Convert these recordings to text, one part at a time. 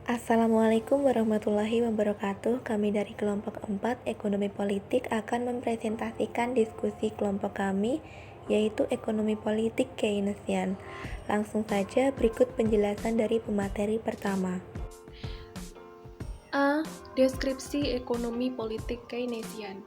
Assalamualaikum warahmatullahi wabarakatuh. Kami dari kelompok 4 Ekonomi Politik akan mempresentasikan diskusi kelompok kami, yaitu Ekonomi Politik Keynesian. Langsung saja berikut penjelasan dari pemateri pertama. A. Deskripsi Ekonomi Politik Keynesian.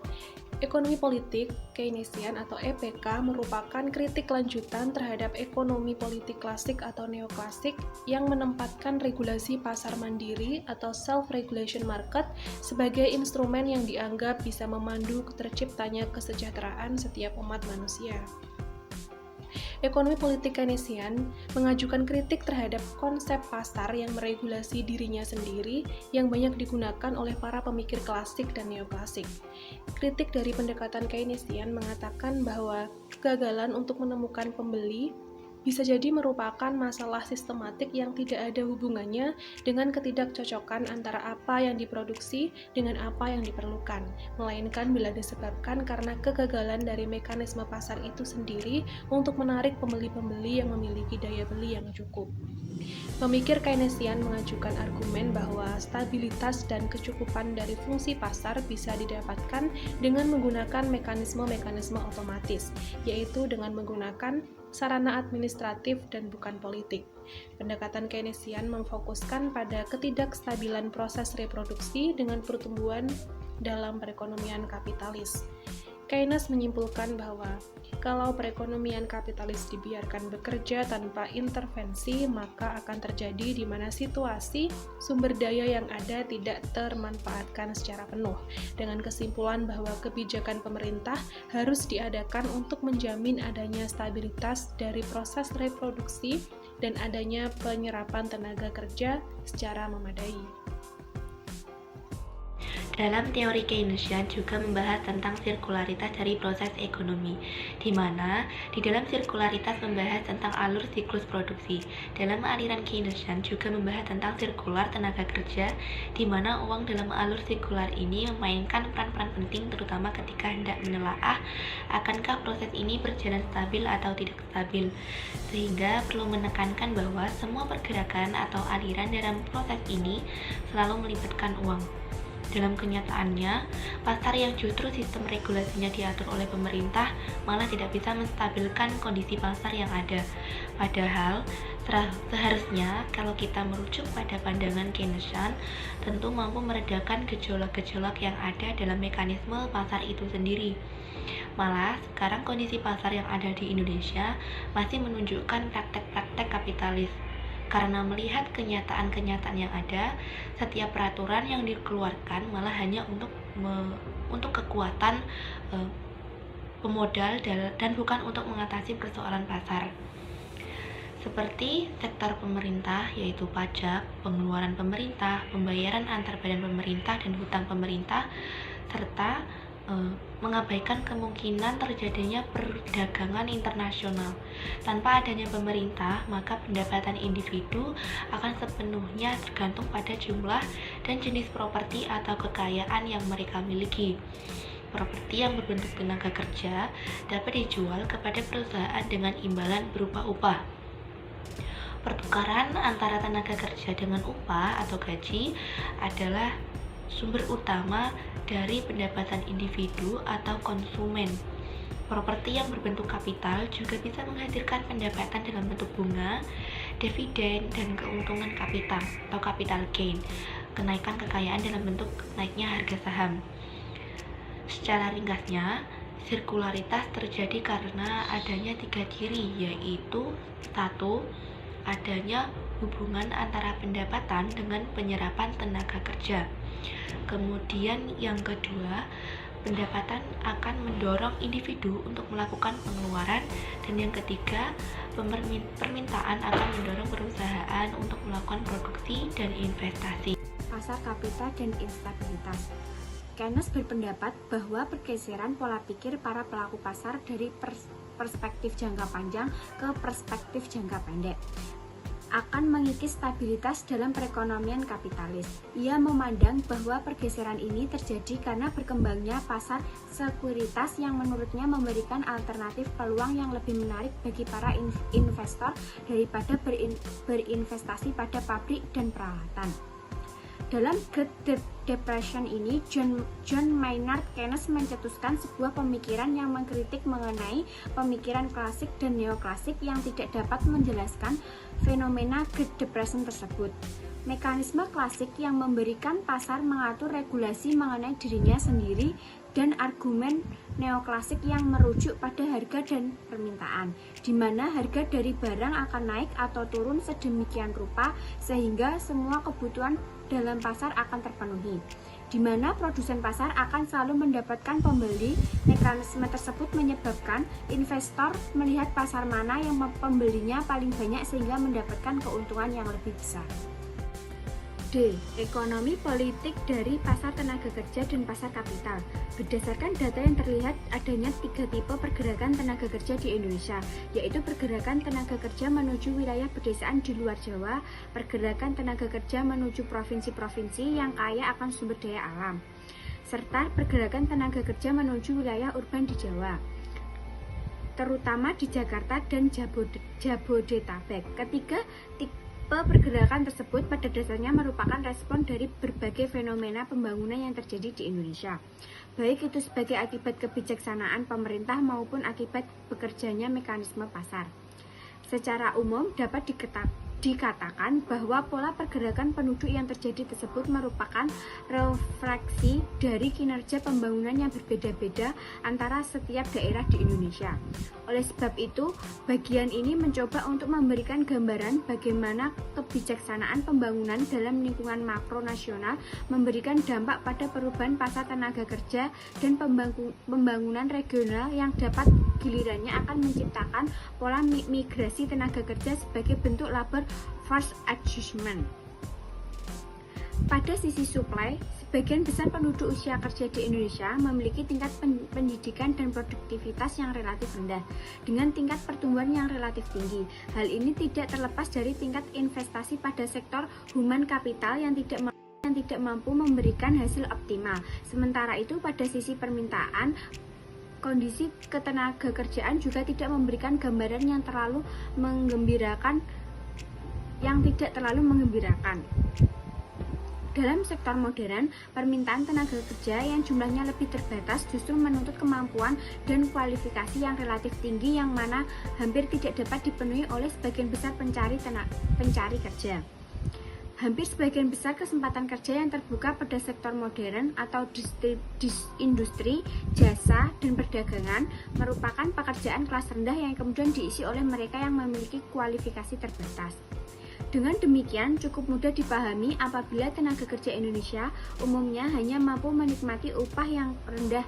Ekonomi politik Keynesian atau EPK merupakan kritik lanjutan terhadap ekonomi politik klasik atau neoklasik yang menempatkan regulasi pasar mandiri atau self-regulation market sebagai instrumen yang dianggap bisa memandu terciptanya kesejahteraan setiap umat manusia. Ekonomi politik Keynesian mengajukan kritik terhadap konsep pasar yang meregulasi dirinya sendiri yang banyak digunakan oleh para pemikir klasik dan neoklasik. Kritik dari pendekatan Keynesian mengatakan bahwa kegagalan untuk menemukan pembeli bisa jadi merupakan masalah sistematik yang tidak ada hubungannya dengan ketidakcocokan antara apa yang diproduksi dengan apa yang diperlukan, melainkan bila disebabkan karena kegagalan dari mekanisme pasar itu sendiri untuk menarik pembeli-pembeli yang memiliki daya beli yang cukup. Pemikir Keynesian mengajukan argumen bahwa stabilitas dan kecukupan dari fungsi pasar bisa didapatkan dengan menggunakan mekanisme-mekanisme otomatis, yaitu dengan menggunakan sarana administratif dan bukan politik. Pendekatan Keynesian memfokuskan pada ketidakstabilan proses reproduksi dengan pertumbuhan dalam perekonomian kapitalis. Keynes menyimpulkan bahwa kalau perekonomian kapitalis dibiarkan bekerja tanpa intervensi, maka akan terjadi di mana situasi sumber daya yang ada tidak termanfaatkan secara penuh, dengan kesimpulan bahwa kebijakan pemerintah harus diadakan untuk menjamin adanya stabilitas dari proses reproduksi dan adanya penyerapan tenaga kerja secara memadai. Dalam teori Keynesian juga membahas tentang sirkularitas dari proses ekonomi, di mana di dalam sirkularitas membahas tentang alur siklus produksi. Dalam aliran Keynesian juga membahas tentang sirkular tenaga kerja, di mana uang dalam alur sirkular ini memainkan peran-peran penting terutama ketika hendak menelaah akankah proses ini berjalan stabil atau tidak stabil, sehingga perlu menekankan bahwa semua pergerakan atau aliran dalam proses ini selalu melibatkan uang. Dalam kenyataannya, pasar yang justru sistem regulasinya diatur oleh pemerintah malah tidak bisa menstabilkan kondisi pasar yang ada. Padahal, seharusnya kalau kita merujuk pada pandangan Keynesian, tentu mampu meredakan gejolak-gejolak yang ada dalam mekanisme pasar itu sendiri. Malah, sekarang kondisi pasar yang ada di Indonesia masih menunjukkan praktek-praktek kapitalis. Karena melihat kenyataan-kenyataan yang ada, setiap peraturan yang dikeluarkan malah hanya untuk kekuatan pemodal dan bukan untuk mengatasi persoalan pasar. Seperti sektor pemerintah, yaitu pajak, pengeluaran pemerintah, pembayaran antar badan pemerintah dan hutang pemerintah, serta mengabaikan kemungkinan terjadinya perdagangan internasional. Tanpa adanya pemerintah, maka pendapatan individu akan sepenuhnya tergantung pada jumlah dan jenis properti atau kekayaan yang mereka miliki. Properti yang berbentuk tenaga kerja dapat dijual kepada perusahaan dengan imbalan berupa upah. Pertukaran antara tenaga kerja dengan upah atau gaji adalah sumber utama dari pendapatan individu atau konsumen. Properti yang berbentuk kapital juga bisa menghasilkan pendapatan dalam bentuk bunga, dividen, dan keuntungan kapital atau capital gain, kenaikan kekayaan dalam bentuk naiknya harga saham. Secara ringkasnya, sirkularitas terjadi karena adanya 3 ciri, yaitu 1. Adanya hubungan antara pendapatan dengan penyerapan tenaga kerja. Kemudian yang kedua, pendapatan akan mendorong individu untuk melakukan pengeluaran, dan yang ketiga, permintaan akan mendorong perusahaan untuk melakukan produksi dan investasi. Pasar kapital dan instabilitas. Keynes berpendapat bahwa pergeseran pola pikir para pelaku pasar dari perspektif jangka panjang ke perspektif jangka pendek akan mengikis stabilitas dalam perekonomian kapitalis. Ia memandang bahwa pergeseran ini terjadi karena berkembangnya pasar sekuritas yang menurutnya memberikan alternatif peluang yang lebih menarik bagi para investor daripada berinvestasi pada pabrik dan peralatan. Dalam Great Depression ini, John Maynard Keynes mencetuskan sebuah pemikiran yang mengkritik mengenai pemikiran klasik dan neoklasik yang tidak dapat menjelaskan fenomena Great Depression tersebut. Mekanisme klasik yang memberikan pasar mengatur regulasi mengenai dirinya sendiri, dan argumen neoklasik yang merujuk pada harga dan permintaan, di mana harga dari barang akan naik atau turun sedemikian rupa sehingga semua kebutuhan dalam pasar akan terpenuhi, di mana produsen pasar akan selalu mendapatkan pembeli. Mekanisme tersebut menyebabkan investor melihat pasar mana yang pembelinya paling banyak sehingga mendapatkan keuntungan yang lebih besar. D. Ekonomi politik dari pasar tenaga kerja dan pasar kapital. Berdasarkan data yang terlihat adanya 3 tipe pergerakan tenaga kerja di Indonesia, yaitu pergerakan tenaga kerja menuju wilayah pedesaan di luar Jawa, pergerakan tenaga kerja menuju provinsi-provinsi yang kaya akan sumber daya alam, serta pergerakan tenaga kerja menuju wilayah urban di Jawa, terutama di Jakarta dan Jabodetabek. Ketiga tipe pergerakan tersebut pada dasarnya merupakan respon dari berbagai fenomena pembangunan yang terjadi di Indonesia, baik itu sebagai akibat kebijaksanaan pemerintah maupun akibat bekerjanya mekanisme pasar. Secara umum dapat dikatakan bahwa pola pergerakan penduduk yang terjadi tersebut merupakan refleksi dari kinerja pembangunan yang berbeda-beda antara setiap daerah di Indonesia. Oleh sebab itu, bagian ini mencoba untuk memberikan gambaran bagaimana kebijaksanaan pembangunan dalam lingkungan makro nasional memberikan dampak pada perubahan pasar tenaga kerja dan pembangunan regional yang dapat gilirannya akan menciptakan pola migrasi tenaga kerja sebagai bentuk labor force adjustment. Pada sisi supply, sebagian besar penduduk usia kerja di Indonesia memiliki tingkat pendidikan dan produktivitas yang relatif rendah, dengan tingkat pertumbuhan yang relatif tinggi. Hal ini tidak terlepas dari tingkat investasi pada sektor human capital yang tidak mampu memberikan hasil optimal. Sementara itu, pada sisi permintaan, kondisi ketenagakerjaan juga tidak memberikan gambaran yang tidak terlalu menggembirakan. Dalam sektor modern, permintaan tenaga kerja yang jumlahnya lebih terbatas justru menuntut kemampuan dan kualifikasi yang relatif tinggi yang mana hampir tidak dapat dipenuhi oleh sebagian besar pencari kerja. Hampir sebagian besar kesempatan kerja yang terbuka pada sektor modern atau industri, jasa, dan perdagangan merupakan pekerjaan kelas rendah yang kemudian diisi oleh mereka yang memiliki kualifikasi terbatas. Dengan demikian, cukup mudah dipahami apabila tenaga kerja Indonesia umumnya hanya mampu menikmati upah yang rendah.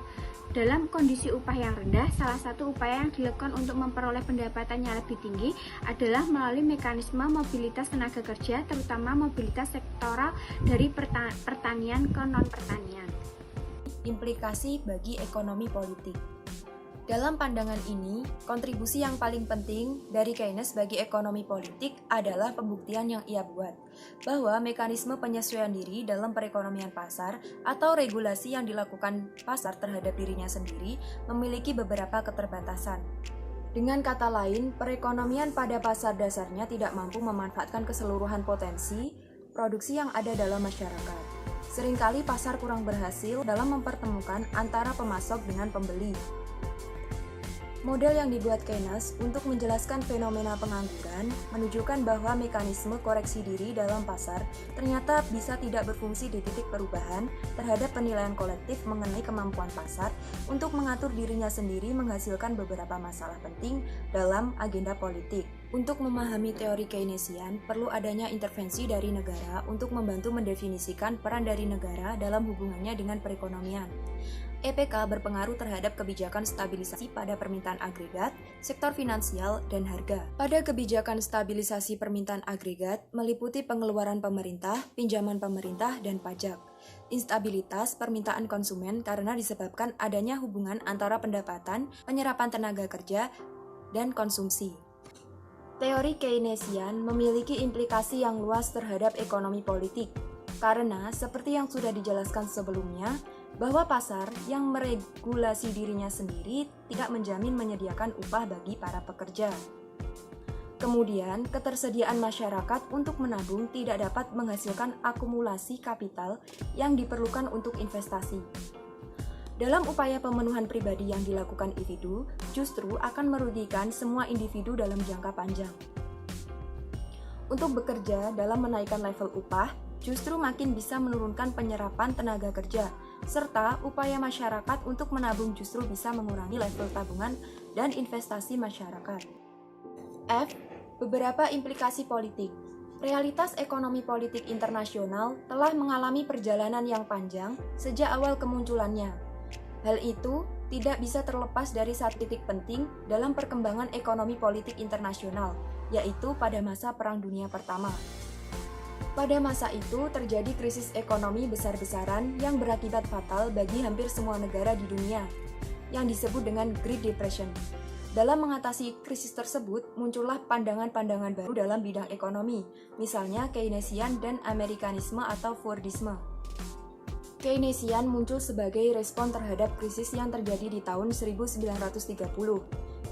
Dalam kondisi upah yang rendah, salah satu upaya yang dilakukan untuk memperoleh pendapatan yang lebih tinggi adalah melalui mekanisme mobilitas tenaga kerja, terutama mobilitas sektoral dari pertanian ke non-pertanian. Implikasi bagi ekonomi politik. Dalam pandangan ini, kontribusi yang paling penting dari Keynes bagi ekonomi politik adalah pembuktian yang ia buat, bahwa mekanisme penyesuaian diri dalam perekonomian pasar atau regulasi yang dilakukan pasar terhadap dirinya sendiri memiliki beberapa keterbatasan. Dengan kata lain, perekonomian pada pasar dasarnya tidak mampu memanfaatkan keseluruhan potensi produksi yang ada dalam masyarakat. Seringkali pasar kurang berhasil dalam mempertemukan antara pemasok dengan pembeli. Model yang dibuat Keynes untuk menjelaskan fenomena pengangguran menunjukkan bahwa mekanisme koreksi diri dalam pasar ternyata bisa tidak berfungsi di titik perubahan terhadap penilaian kolektif mengenai kemampuan pasar untuk mengatur dirinya sendiri menghasilkan beberapa masalah penting dalam agenda politik. Untuk memahami teori Keynesian, perlu adanya intervensi dari negara untuk membantu mendefinisikan peran dari negara dalam hubungannya dengan perekonomian. EPK berpengaruh terhadap kebijakan stabilisasi pada permintaan agregat, sektor finansial, dan harga. Pada kebijakan stabilisasi permintaan agregat meliputi pengeluaran pemerintah, pinjaman pemerintah, dan pajak. Instabilitas permintaan konsumen karena disebabkan adanya hubungan antara pendapatan, penyerapan tenaga kerja, dan konsumsi. Teori Keynesian memiliki implikasi yang luas terhadap ekonomi politik, karena seperti yang sudah dijelaskan sebelumnya, bahwa pasar yang meregulasi dirinya sendiri tidak menjamin menyediakan upah bagi para pekerja. Kemudian, ketersediaan masyarakat untuk menabung tidak dapat menghasilkan akumulasi kapital yang diperlukan untuk investasi. Dalam upaya pemenuhan pribadi yang dilakukan individu, justru akan merugikan semua individu dalam jangka panjang. Untuk bekerja dalam menaikkan level upah, justru makin bisa menurunkan penyerapan tenaga kerja, serta upaya masyarakat untuk menabung justru bisa mengurangi level tabungan dan investasi masyarakat. F. Beberapa implikasi politik. Realitas ekonomi politik internasional telah mengalami perjalanan yang panjang sejak awal kemunculannya. Hal itu tidak bisa terlepas dari satu titik penting dalam perkembangan ekonomi politik internasional, yaitu pada masa Perang Dunia Pertama. Pada masa itu terjadi krisis ekonomi besar-besaran yang berakibat fatal bagi hampir semua negara di dunia, yang disebut dengan Great Depression. Dalam mengatasi krisis tersebut, muncullah pandangan-pandangan baru dalam bidang ekonomi, misalnya Keynesian dan Amerikanisme atau Fordisme. Keynesian muncul sebagai respon terhadap krisis yang terjadi di tahun 1930.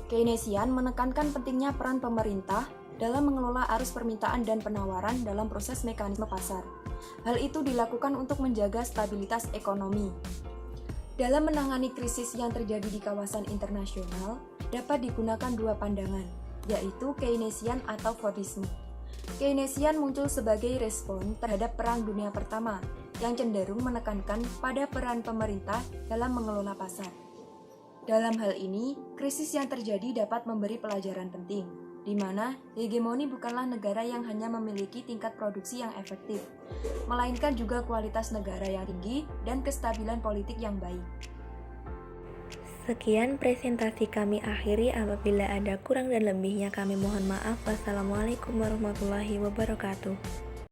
Keynesian menekankan pentingnya peran pemerintah dalam mengelola arus permintaan dan penawaran dalam proses mekanisme pasar. Hal itu dilakukan untuk menjaga stabilitas ekonomi. Dalam menangani krisis yang terjadi di kawasan internasional, dapat digunakan dua pandangan, yaitu Keynesian atau Fordisme. Keynesian muncul sebagai respon terhadap Perang Dunia Pertama, yang cenderung menekankan pada peran pemerintah dalam mengelola pasar. Dalam hal ini, krisis yang terjadi dapat memberi pelajaran penting, di mana hegemoni bukanlah negara yang hanya memiliki tingkat produksi yang efektif, melainkan juga kualitas negara yang tinggi dan kestabilan politik yang baik. Sekian presentasi kami akhiri, apabila ada kurang dan lebihnya kami mohon maaf. Wassalamualaikum warahmatullahi wabarakatuh.